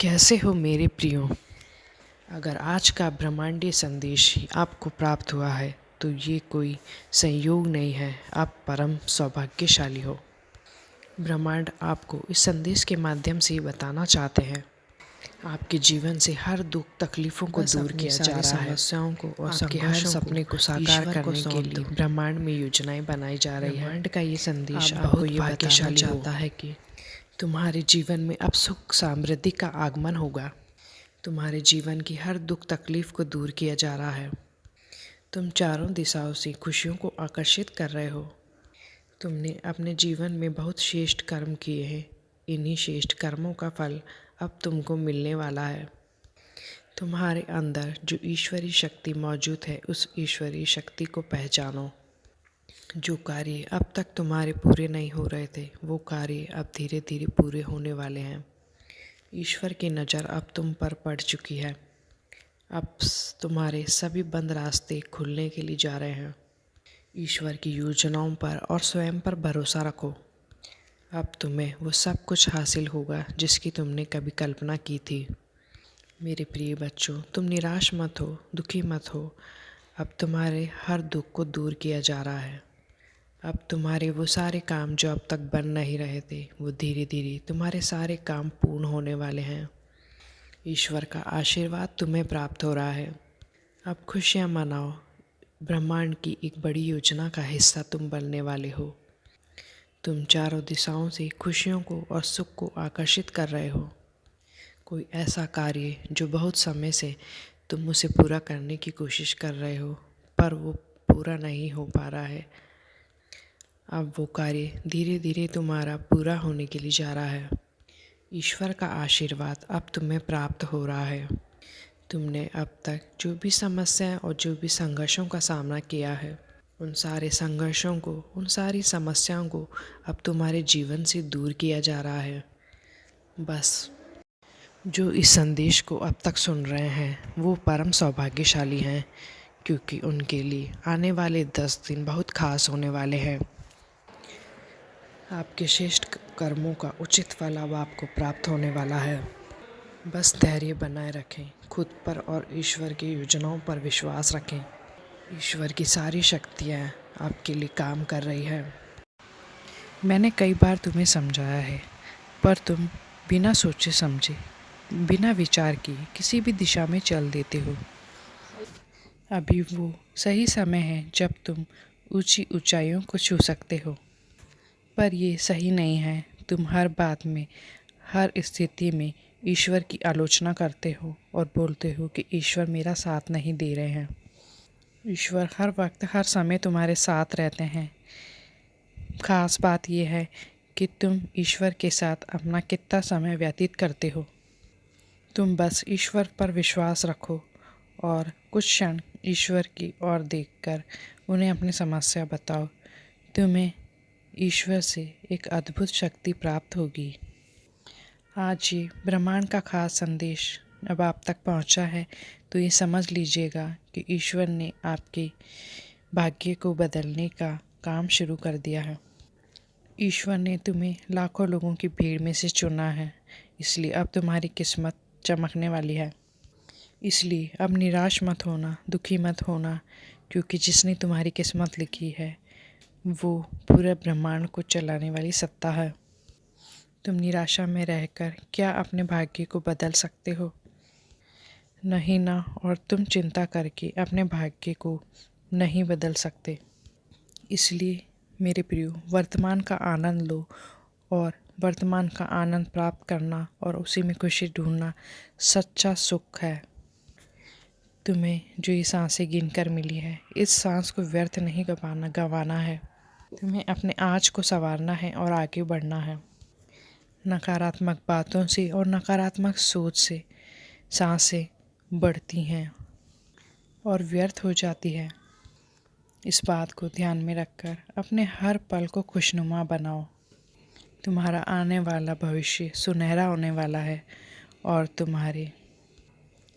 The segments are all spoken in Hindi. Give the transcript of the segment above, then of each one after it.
कैसे हो मेरे प्रियो। अगर आज का ब्रह्मांडीय संदेश ही आपको प्राप्त हुआ है तो ये कोई संयोग नहीं है, आप परम सौभाग्यशाली हो। ब्रह्मांड आपको इस संदेश के माध्यम से ही बताना चाहते हैं आपके जीवन से हर दुख तकलीफ़ों को दूर किया जा रहा है। समस्याओं को और आपके हर सपने को साकार करने के लिए ब्रह्मांड में योजनाएं बनाई जा रही है। ब्रह्मांड का ये संदेश आपको ये बताना चाहता है कि तुम्हारे जीवन में अब सुख समृद्धि का आगमन होगा। तुम्हारे जीवन की हर दुख तकलीफ को दूर किया जा रहा है। तुम चारों दिशाओं से खुशियों को आकर्षित कर रहे हो। तुमने अपने जीवन में बहुत श्रेष्ठ कर्म किए हैं। इन्हीं श्रेष्ठ कर्मों का फल अब तुमको मिलने वाला है। तुम्हारे अंदर जो ईश्वरीय शक्ति मौजूद है, उस ईश्वरीय शक्ति को पहचानो। जो कार्य अब तक तुम्हारे पूरे नहीं हो रहे थे, वो कार्य अब धीरे धीरे पूरे होने वाले हैं। ईश्वर की नज़र अब तुम पर पड़ चुकी है। अब तुम्हारे सभी बंद रास्ते खुलने के लिए जा रहे हैं। ईश्वर की योजनाओं पर और स्वयं पर भरोसा रखो। अब तुम्हें वो सब कुछ हासिल होगा जिसकी तुमने कभी कल्पना की थी। मेरे प्रिय बच्चों, तुम निराश मत हो, दुखी मत हो। अब तुम्हारे हर दुख को दूर किया जा रहा है। अब तुम्हारे वो सारे काम जो अब तक बन नहीं रहे थे, वो धीरे धीरे तुम्हारे सारे काम पूर्ण होने वाले हैं। ईश्वर का आशीर्वाद तुम्हें प्राप्त हो रहा है। अब खुशियाँ मनाओ। ब्रह्मांड की एक बड़ी योजना का हिस्सा तुम बनने वाले हो। तुम चारों दिशाओं से खुशियों को और सुख को आकर्षित कर रहे हो। कोई ऐसा कार्य जो बहुत समय से तुम उसे पूरा करने की कोशिश कर रहे हो, पर वो पूरा नहीं हो पा रहा है, अब वो कार्य धीरे धीरे तुम्हारा पूरा होने के लिए जा रहा है। ईश्वर का आशीर्वाद अब तुम्हें प्राप्त हो रहा है। तुमने अब तक जो भी समस्याएं और जो भी संघर्षों का सामना किया है, उन सारे संघर्षों को, उन सारी समस्याओं को अब तुम्हारे जीवन से दूर किया जा रहा है। बस जो इस संदेश को अब तक सुन रहे हैं वो परम सौभाग्यशाली हैं, क्योंकि उनके लिए आने वाले 10 दिन बहुत खास होने वाले हैं। आपके श्रेष्ठ कर्मों का उचित फल अब आपको प्राप्त होने वाला है। बस धैर्य बनाए रखें, खुद पर और ईश्वर की योजनाओं पर विश्वास रखें। ईश्वर की सारी शक्तियाँ आपके लिए काम कर रही है। मैंने कई बार तुम्हें समझाया है, पर तुम बिना सोचे समझे, बिना विचार किए किसी भी दिशा में चल देते हो। अभी वो सही समय है जब तुम ऊंची ऊंचाइयों को छू सकते हो, पर ये सही नहीं है। तुम हर बात में, हर स्थिति में ईश्वर की आलोचना करते हो और बोलते हो कि ईश्वर मेरा साथ नहीं दे रहे हैं। ईश्वर हर वक्त, हर समय तुम्हारे साथ रहते हैं। खास बात यह है कि तुम ईश्वर के साथ अपना कितना समय व्यतीत करते हो। तुम बस ईश्वर पर विश्वास रखो और कुछ क्षण ईश्वर की ओर देखकर उन्हें अपनी समस्या बताओ। तुम्हें ईश्वर से एक अद्भुत शक्ति प्राप्त होगी। आज ये ब्रह्मांड का खास संदेश अब आप तक पहुंचा है, तो ये समझ लीजिएगा कि ईश्वर ने आपके भाग्य को बदलने का काम शुरू कर दिया है। ईश्वर ने तुम्हें लाखों लोगों की भीड़ में से चुना है, इसलिए अब तुम्हारी किस्मत चमकने वाली है। इसलिए अब निराश मत होना, दुखी मत होना, क्योंकि जिसने तुम्हारी किस्मत लिखी है वो पूरे ब्रह्मांड को चलाने वाली सत्ता है। तुम निराशा में रहकर क्या अपने भाग्य को बदल सकते हो? नहीं ना। और तुम चिंता करके अपने भाग्य को नहीं बदल सकते। इसलिए मेरे प्रियो, वर्तमान का आनंद लो और वर्तमान का आनंद प्राप्त करना और उसी में खुशी ढूंढना सच्चा सुख है। तुम्हें जो ये सांसें गिनकर मिली है, इस सांस को व्यर्थ नहीं गंवाना है। तुम्हें अपने आज को संवारना है और आगे बढ़ना है। नकारात्मक बातों से और नकारात्मक सोच से सांसें बढ़ती हैं और व्यर्थ हो जाती है। इस बात को ध्यान में रखकर अपने हर पल को खुशनुमा बनाओ। तुम्हारा आने वाला भविष्य सुनहरा होने वाला है और तुम्हारे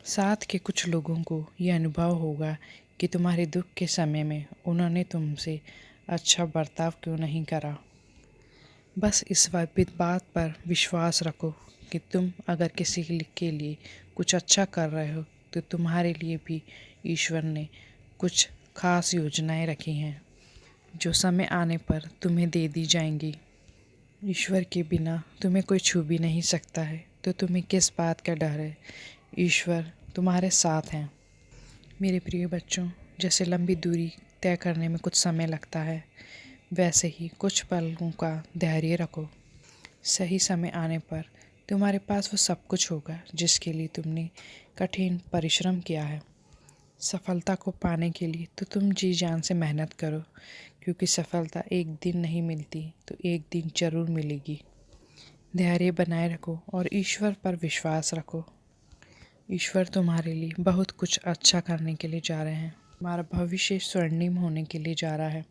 साथ के कुछ लोगों को यह अनुभव होगा कि तुम्हारे दुख के समय में उन्होंने तुमसे अच्छा बर्ताव क्यों नहीं करा। बस इस बात पर विश्वास रखो कि तुम अगर किसी के लिए कुछ अच्छा कर रहे हो तो तुम्हारे लिए भी ईश्वर ने कुछ खास योजनाएं रखी हैं जो समय आने पर तुम्हें दे दी जाएंगी। ईश्वर के बिना तुम्हें कोई छू भी नहीं सकता है, तो तुम्हें किस बात का डर है। ईश्वर तुम्हारे साथ हैं। मेरे प्रिय बच्चों, जैसे लंबी दूरी तय करने में कुछ समय लगता है, वैसे ही कुछ पलों का धैर्य रखो। सही समय आने पर तुम्हारे पास वो सब कुछ होगा जिसके लिए तुमने कठिन परिश्रम किया है। सफलता को पाने के लिए तो तुम जी जान से मेहनत करो, क्योंकि सफलता एक दिन नहीं मिलती तो एक दिन जरूर मिलेगी। धैर्य बनाए रखो और ईश्वर पर विश्वास रखो। ईश्वर तुम्हारे लिए बहुत कुछ अच्छा करने के लिए जा रहे हैं। तुम्हारा भविष्य स्वर्णिम होने के लिए जा रहा है।